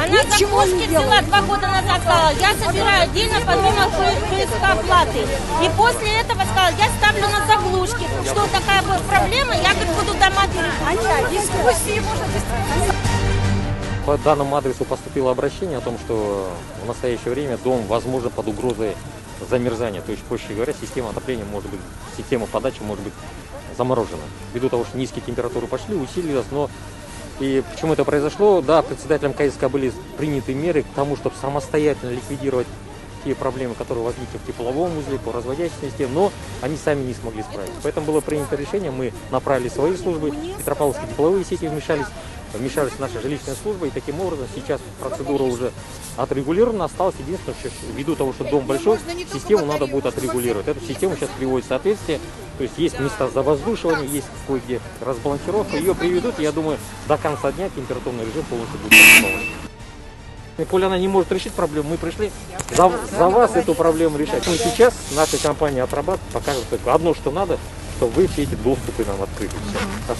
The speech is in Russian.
Она закупки взяла 2 года назад, сказала, я собираю отдельно помимо ЖСК оплаты. И после этого сказала, я ставлю на заглушки. Что такая проблема, я как буду дома переключать. Дискуссии можно быстрее. По данному адресу поступило обращение о том, что в настоящее время дом, возможно, под угрозой замерзания. То есть, проще говоря, система отопления может быть, система подачи может быть заморожена. Ввиду того, что низкие температуры пошли, усилилось, но и почему это произошло? Да, председателем КСК были приняты меры к тому, чтобы самостоятельно ликвидировать те проблемы, которые возникли в тепловом узле, по разводящей системе, но они сами не смогли справиться. Поэтому было принято решение, мы направили свои службы, Петропавловские тепловые сети вмешались в наша жилищная служба, и таким образом сейчас процедура уже отрегулирована. Осталось единственное, что ввиду того, что дом большой, систему надо будет отрегулировать. Эту систему сейчас приводит в соответствие, то есть есть места завоздушивания, есть кое-где разбалансировка, ее приведут, и я думаю, до конца дня температурный режим полностью будет восстановлен. Коли она не может решить проблему, мы пришли за вас эту проблему решать. Мы сейчас, наша компания «Отрабат» покажет только одно, что надо, что вы все эти доступы нам открыли. Все.